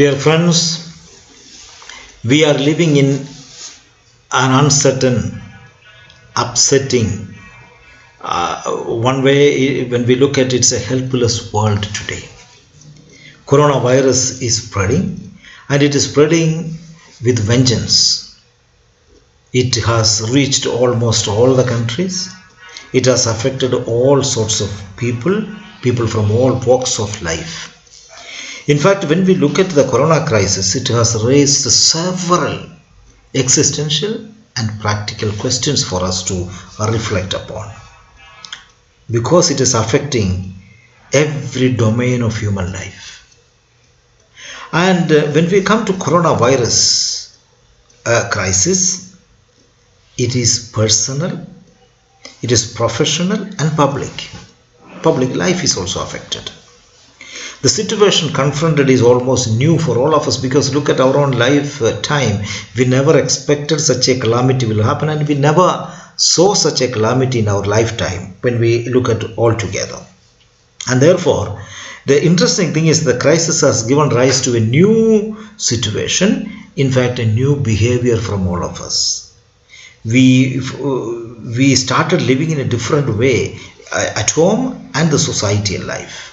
Dear friends, we are living in an uncertain, upsetting, one way when we look at it, it's a helpless world today. Coronavirus is spreading, and it is spreading with vengeance. It has reached almost all the countries. It has affected all sorts of people from all walks of life. In fact, when we look at the corona crisis, it has raised several existential and practical questions for us to reflect upon, because it is affecting every domain of human life. And when we come to coronavirus crisis, it is personal, it is professional, and public. Public life is also affected. The situation confronted is almost new for all of us, because look at our own lifetime. We never expected such a calamity will happen, and we never saw such a calamity in our lifetime when we look at all together. And therefore, the interesting thing is the crisis has given rise to a new situation, in fact a new behavior from all of us. We started living in a different way at home and the societal life.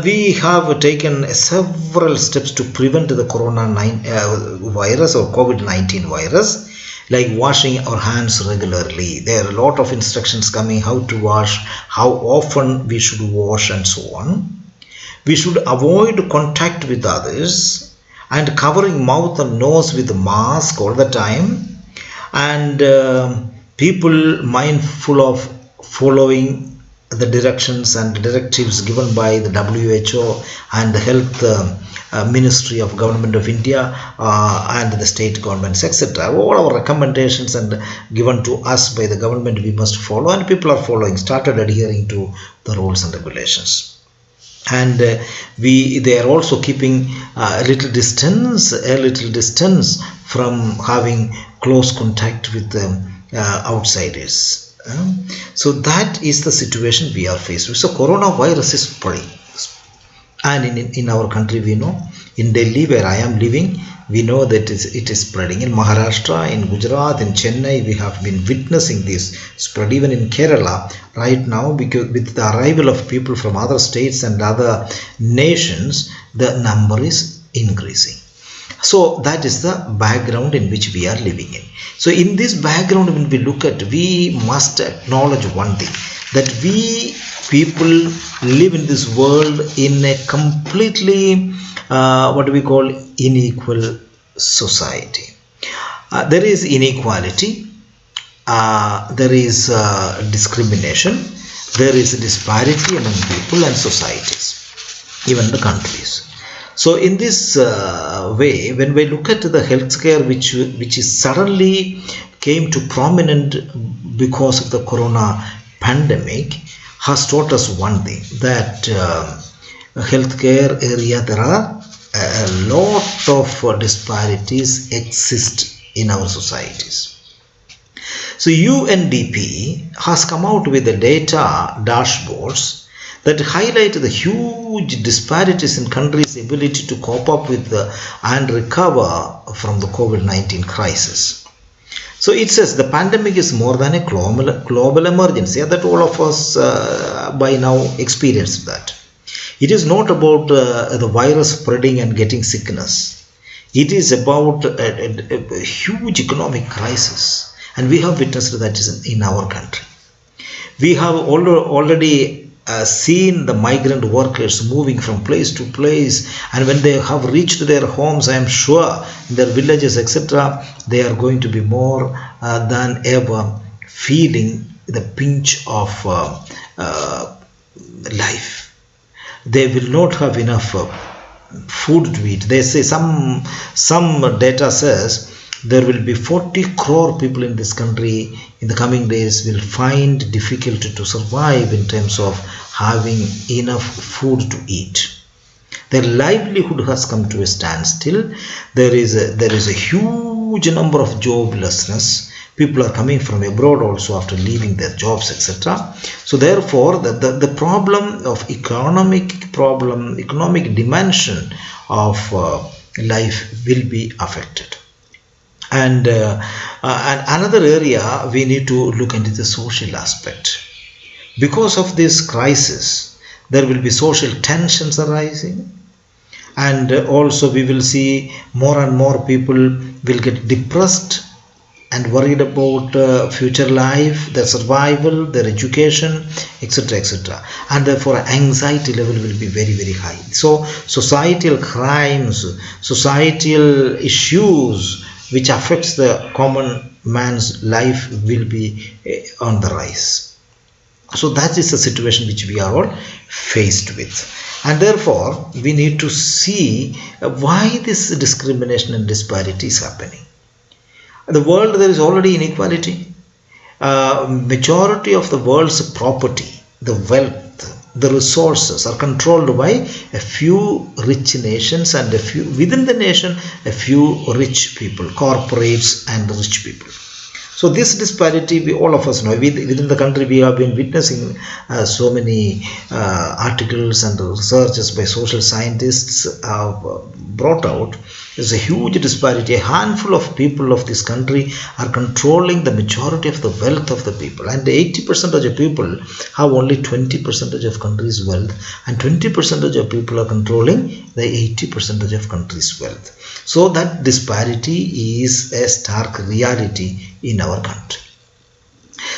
We have taken several steps to prevent the virus or COVID-19 virus, like washing our hands regularly. There are a lot of instructions coming how to wash, how often we should wash, and so on. We should avoid contact with others and covering mouth and nose with a mask all the time, and people mindful of following the directions and directives given by the WHO and the Health Ministry of Government of India and the state governments, etc. All our recommendations and given to us by the government we must follow, and people are started adhering to the rules and regulations. And they are also keeping a little distance from having close contact with outsiders. So that is the situation we are faced with. So coronavirus is spreading, and in our country we know, in Delhi where I am living, we know that it is spreading. In Maharashtra, in Gujarat, in Chennai, we have been witnessing this spread. Even in Kerala right now, because with the arrival of people from other states and other nations, the number is increasing. So that is the background in which we are living in. So in this background, when we look at, we must acknowledge one thing, that we people live in this world in a completely what we call unequal society. There is inequality, there is discrimination, there is disparity among people and societies, even the countries. So in this way, when we look at the healthcare which is suddenly came to prominent because of the corona pandemic, has taught us one thing, that healthcare area there are a lot of disparities exist in our societies. So UNDP has come out with the data dashboards that highlight the huge disparities in countries' ability to cope up with and recover from the COVID-19 crisis. So it says the pandemic is more than a global emergency, that all of us by now experienced that. It is not about the virus spreading and getting sickness. It is about a huge economic crisis, and we have witnessed that in our country. We have already seen the migrant workers moving from place to place, and when they have reached their homes, I am sure in their villages, etc., they are going to be more than ever feeling the pinch of life. They will not have enough food to eat. They say some data says there will be 40 crore people in this country in the coming days will find difficult to survive in terms of having enough food to eat. Their livelihood has come to a standstill. There is a huge number of joblessness. People are coming from abroad also after leaving their jobs, etc. So therefore, the problem of economic dimension of life will be affected. And another area we need to look into the social aspect. Because of this crisis, there will be social tensions arising, and also we will see more and more people will get depressed and worried about future life, their survival, their education, etc., etc. And therefore anxiety level will be very, very high. So societal crimes, societal issues which affects the common man's life will be on the rise. So that is the situation which we are all faced with. And therefore we need to see why this discrimination and disparity is happening. In the world there is already inequality. Majority of the world's property, the wealth, the resources are controlled by a few rich nations, and a few within the nation, a few rich people, corporates and rich people. So this disparity, we all of us know. Within the country, we have been witnessing so many articles and researches by social scientists have brought out. There's a huge disparity. A handful of people of this country are controlling the majority of the wealth of the people, and 80% of people have only 20% of country's wealth, and 20% of people are controlling the 80% of country's wealth. So that disparity is a stark reality in our country.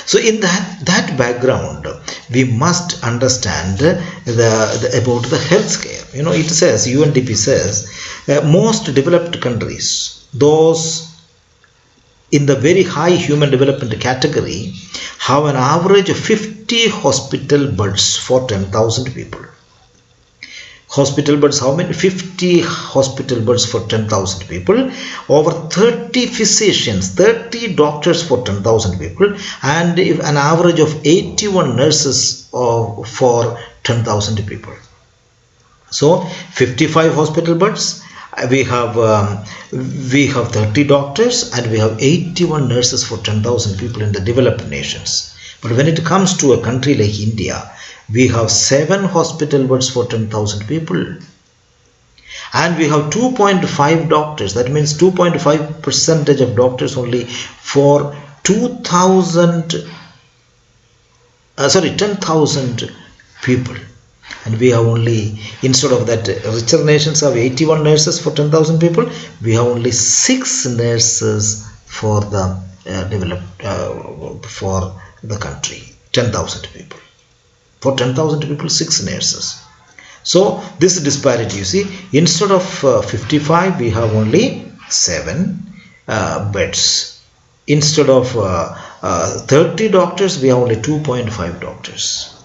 So in that background, we must understand about the healthcare. It says, UNDP says, most developed countries, those in the very high human development category, have an average of 50 hospital beds for 10,000 people. Hospital beds, how many? 50 hospital beds for 10,000 people, over 30 physicians, 30 doctors for 10,000 people, and an average of 81 nurses for 10,000 people. So 55 hospital beds, we have 30 doctors, and we have 81 nurses for 10,000 people in the developed nations. But when it comes to a country like India, we have 7 hospital beds for 10,000 people, and we have 2.5 doctors. That means 2.5% of doctors only for 10,000 people. And we have only, instead of that, richer nations have 81 nurses for 10,000 people. We have only 6 nurses for the for the country, 10,000 people. For 10,000 people, 6 nurses. So this disparity, you see, instead of 55, we have only 7 beds. Instead of 30 doctors, we have only 2.5 doctors.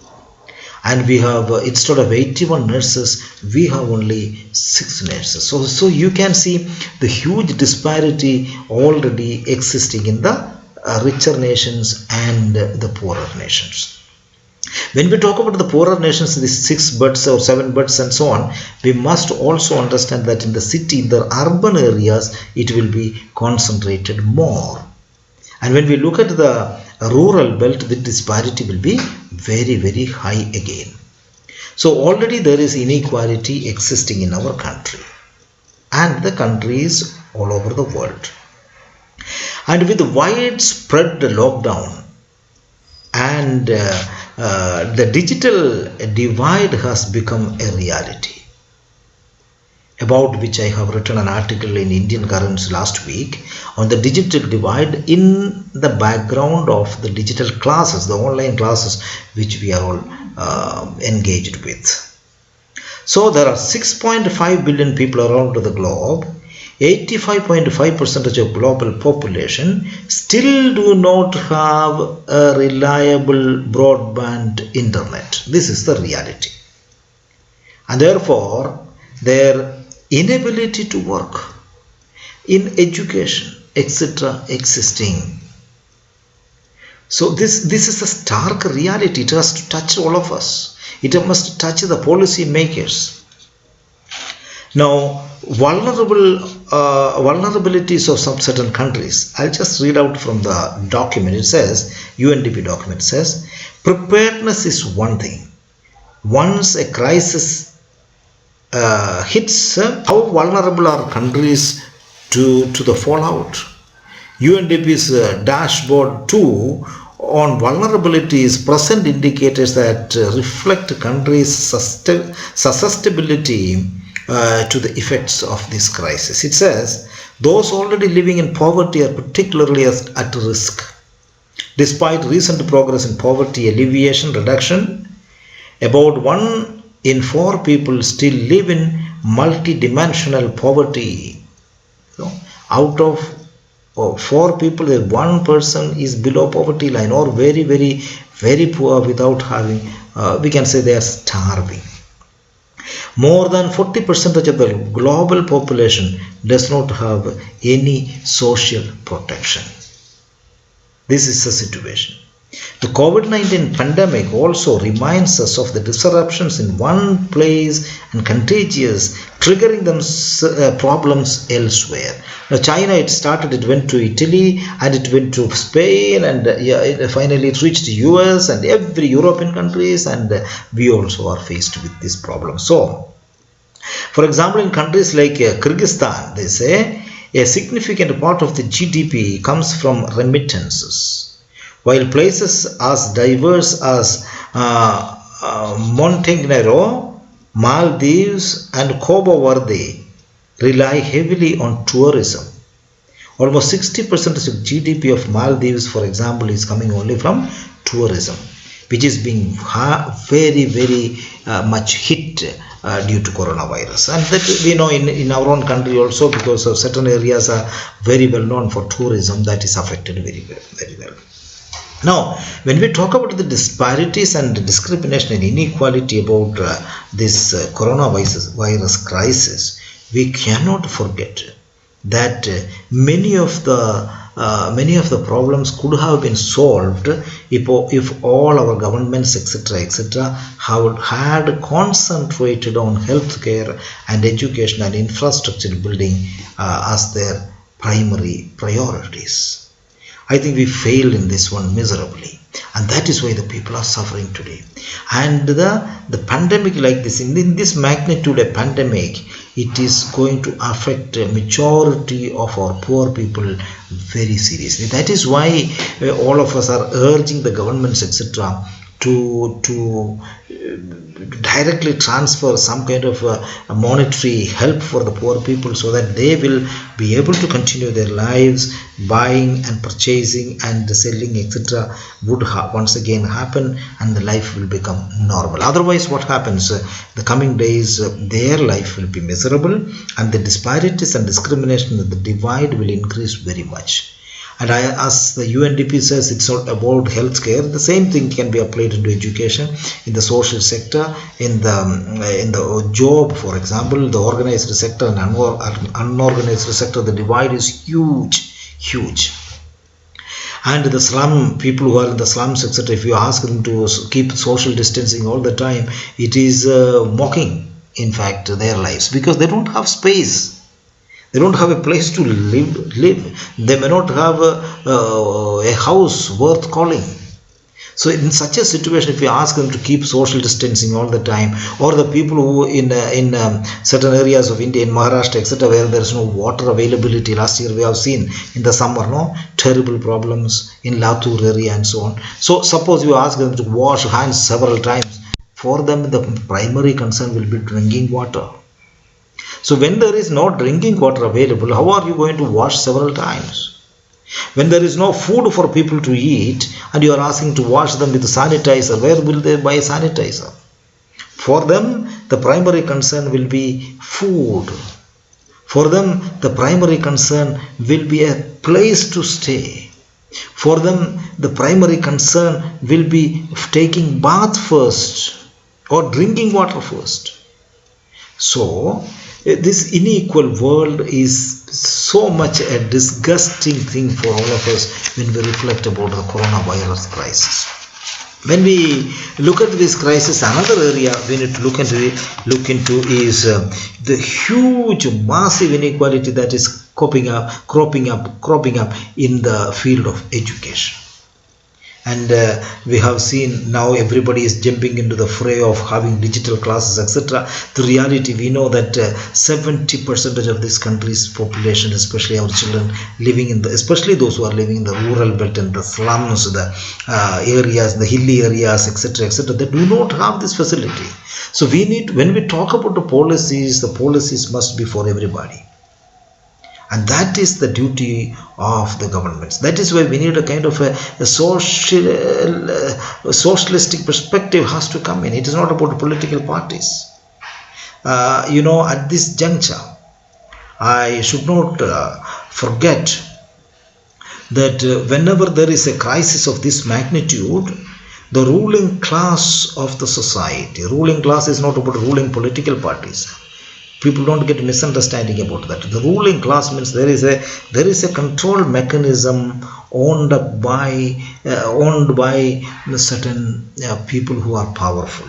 And we have, instead of 81 nurses, we have only 6 nurses. So you can see the huge disparity already existing in the richer nations and the poorer nations. When we talk about the poorer nations, these 6 beds or 7 beds and so on, we must also understand that in the city, in the urban areas, it will be concentrated more. And when we look at the rural belt, the disparity will be very, very high again. So already there is inequality existing in our country and the countries all over the world. And with the widespread lockdown and the digital divide has become a reality, about which I have written an article in Indian Currents last week on the digital divide in the background of the digital classes, the online classes which we are all engaged with. So there are 6.5 billion people around the globe. 85.5% of global population still do not have a reliable broadband internet. This is the reality. And therefore, their inability to work in education, etc., existing. So this is a stark reality. It has to touch all of us. It must touch the policy makers. Now, vulnerabilities of some certain countries. I'll just read out from the document. It says, UNDP document says, preparedness is one thing. Once a crisis hits, how vulnerable are countries to the fallout? UNDP's dashboard 2 on vulnerabilities present indicators that reflect countries' susceptibility to the effects of this crisis. It says those already living in poverty are particularly at risk. Despite recent progress in poverty alleviation reduction, about 1 in 4 people still live in multi-dimensional poverty. So, out of 4 people, 1 person is below poverty line or very, very, very poor without having, we can say they are starving. More than 40% of the global population does not have any social protection. This is the situation. The COVID-19 pandemic also reminds us of the disruptions in one place and contagious, triggering them problems elsewhere. Now, China, it went to Italy, and it went to Spain, and finally it reached the US and every European countries, and we also are faced with this problem. So, for example, in countries like Kyrgyzstan, they say a significant part of the GDP comes from remittances. While places as diverse as Montenegro, Maldives and Cabo Verde rely heavily on tourism. Almost 60% of GDP of Maldives, for example, is coming only from tourism, which is being very, very much hit due to coronavirus. And that we know in our own country also, because of certain areas are very well known for tourism, that is affected very well. Now, when we talk about the disparities and discrimination and inequality about this coronavirus crisis, we cannot forget that many of the problems could have been solved if all our governments, etc., had concentrated on healthcare and education and infrastructure building as their primary priorities. I think we failed in this one miserably, and that is why the people are suffering today. And the pandemic like this, in this magnitude a pandemic, it is going to affect a majority of our poor people very seriously. That is why all of us are urging the governments, etc., to directly transfer some kind of a monetary help for the poor people, so that they will be able to continue their lives. Buying and purchasing and selling, etc., would once again happen, and the life will become normal. Otherwise, what happens? The coming days, their life will be miserable, and the disparities and discrimination, the divide will increase very much. And as the UNDP says, it's not about healthcare. The same thing can be applied into education, in the social sector, in the job, for example, the organized sector and unorganized sector. The divide is huge. And the slum people who are in the slums, etc., if you ask them to keep social distancing all the time, it is mocking, in fact, their lives, because they don't have space. They don't have a place to live. They may not have a house worth calling. So in such a situation, if you ask them to keep social distancing all the time, or the people who in certain areas of India, in Maharashtra, etc., where there is no water availability, last year we have seen in the summer, terrible problems in Latur area and so on. So suppose you ask them to wash hands several times, for them the primary concern will be drinking water. So when there is no drinking water available, how are you going to wash several times? When there is no food for people to eat, and you are asking to wash them with sanitizer, where will they buy sanitizer? For them, the primary concern will be food. For them, the primary concern will be a place to stay. For them, the primary concern will be taking bath first or drinking water first. So, this unequal world is so much a disgusting thing for all of us when we reflect about the coronavirus crisis. when we look at this crisis, another area we need to look into is the huge, massive inequality that is cropping up in the field of education. And we have seen now everybody is jumping into the fray of having digital classes, etc. The reality, we know that 70% of this country's population, especially our children living in the, especially those who are living in the rural belt and the slums, the areas, the hilly areas, etc., they do not have this facility. So we need, when we talk about the policies must be for everybody. And that is the duty of the governments. That is why we need a kind of a socialistic perspective has to come in. It is not about political parties. At this juncture, I should not forget that whenever there is a crisis of this magnitude, the ruling class of the society, ruling class is not about ruling political parties. People don't get misunderstanding about that. The ruling class means there is a control mechanism owned by certain people who are powerful.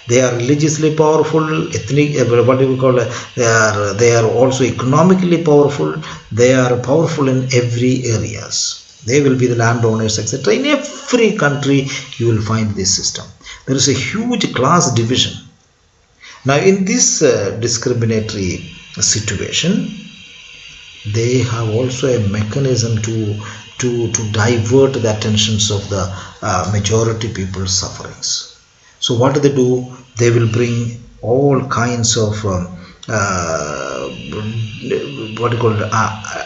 They are religiously powerful, ethnic, they are also economically powerful. They are powerful in every areas. They will be the landowners, etc. In every country you will find this system. There is a huge class division. Now in this discriminatory situation, they have also a mechanism to divert the attentions of the majority people's sufferings. So what do? They will bring all kinds of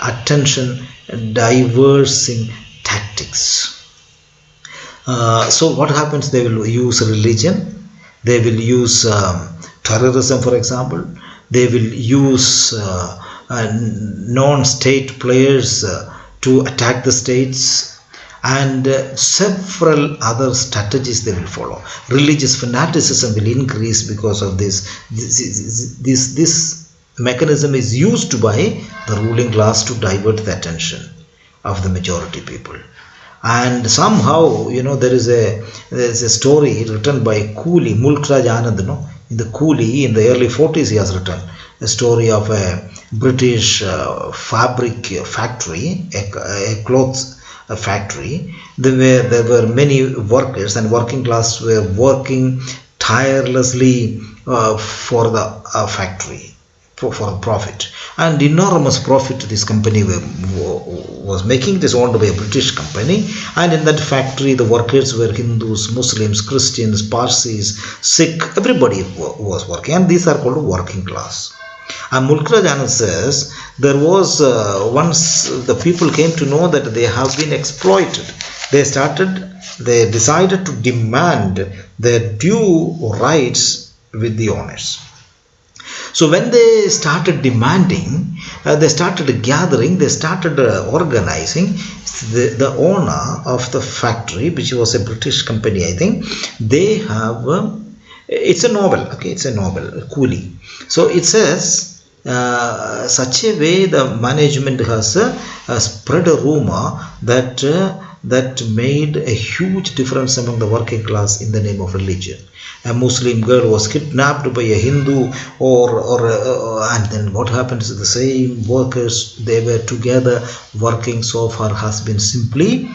attention diversing tactics. So what happens? They will use religion. They will use terrorism, for example. They will use non-state players to attack the states, and several other strategies they will follow. Religious fanaticism will increase because of this. This mechanism is used by the ruling class to divert the attention of the majority people. And somehow, there is a story written by Cooley, Mulk Raj Anand, in the Cooley, in the early 40s, he has written a story of a British fabric factory, a clothes factory. There were many workers, and working class were working tirelessly for the factory, for profit, and enormous profit this company was making. It is owned by a British company, and in that factory the workers were Hindus, Muslims, Christians, Parsis, Sikh, everybody was working, and these are called working class. And Mulk Raj Anand says there was once the people came to know that they have been exploited. They decided to demand their due rights with the owners. So when they started demanding, they started gathering, they started organizing. The owner of the factory, which was a British company, I think, they have, it's a novel, okay, it's a novel, Cooley. So it says, such a way the management has spread a rumor that made a huge difference among the working class in the name of religion. A Muslim girl was kidnapped by a Hindu, and then what happens is the same workers, they were together working, so her husband simply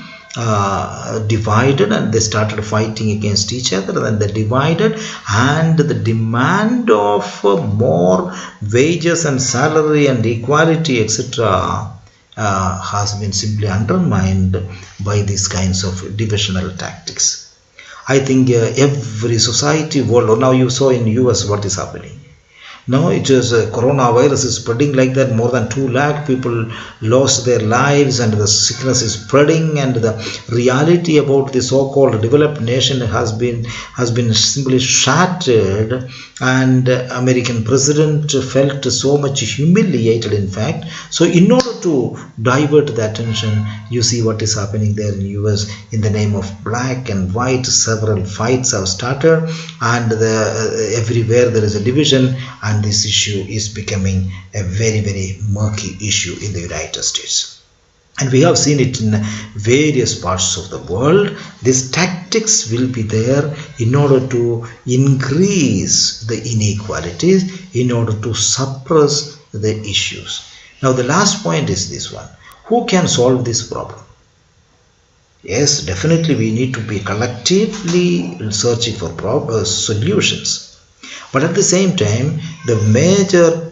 divided, and they started fighting against each other, and they divided, and the demand of more wages and salary and equality, etc., has been simply undermined by these kinds of divisional tactics. I think every society world, now you saw in US what is happening. Now it is coronavirus is spreading like that. More than 2 lakh people lost their lives, and the sickness is spreading, and the reality about the so-called developed nation has been simply shattered, and American president felt so much humiliated, in fact. So in order to divert the attention, you see what is happening there in US in the name of black and white. Several fights have started, and everywhere there is a division, and this issue is becoming a very, very murky issue in the United States. and we have seen it in various parts of the world. These tactics will be there in order to increase the inequalities, in order to suppress the issues. Now the last point is this one: who can solve this problem? Yes, definitely we need to be collectively searching for solutions. But at the same time, the major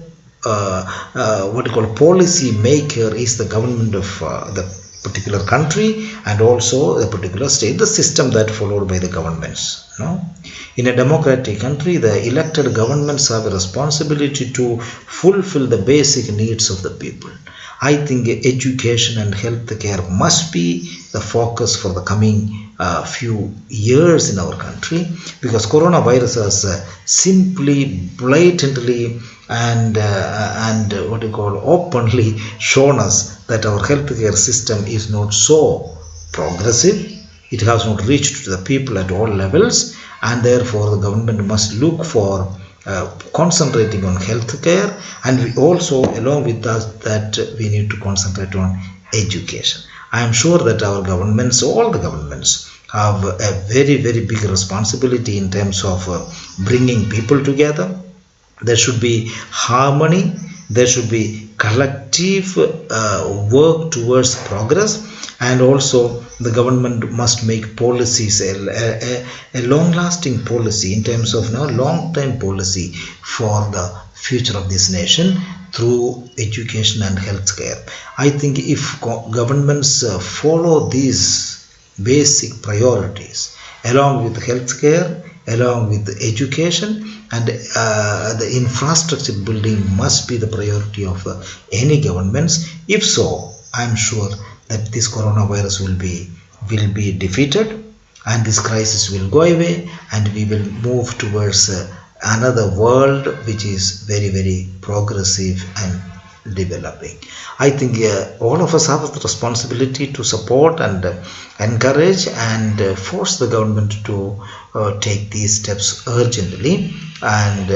what you call policy maker is the government of the particular country, and also the particular state, the system that followed by the governments. In a democratic country, the elected governments have a responsibility to fulfill the basic needs of the people. I think education and health care must be the focus for the coming few years in our country, because coronavirus has simply, blatantly, and what you call openly shown us that our healthcare system is not so progressive. It has not reached to the people at all levels, and therefore the government must look for concentrating on healthcare, and we also, along with that we need to concentrate on education. I am sure that our governments, all the governments, have a very big responsibility in terms of bringing people together. There should be harmony, there should be collective work towards progress, and also the government must make policies, a long-lasting policy in terms of long-term policy for the future of this nation through education and healthcare. I think if governments follow these basic priorities along with healthcare, along with education, and the infrastructure building must be the priority of any governments. If so, I am sure that this coronavirus will be defeated, and this crisis will go away, and we will move towards another world which is very progressive and developing. I think all of us have the responsibility to support and encourage and force the government to take these steps urgently, and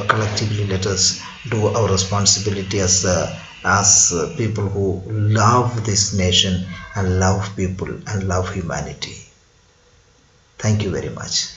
collectively let us do our responsibility as people who love this nation and love people and love humanity. Thank you very much.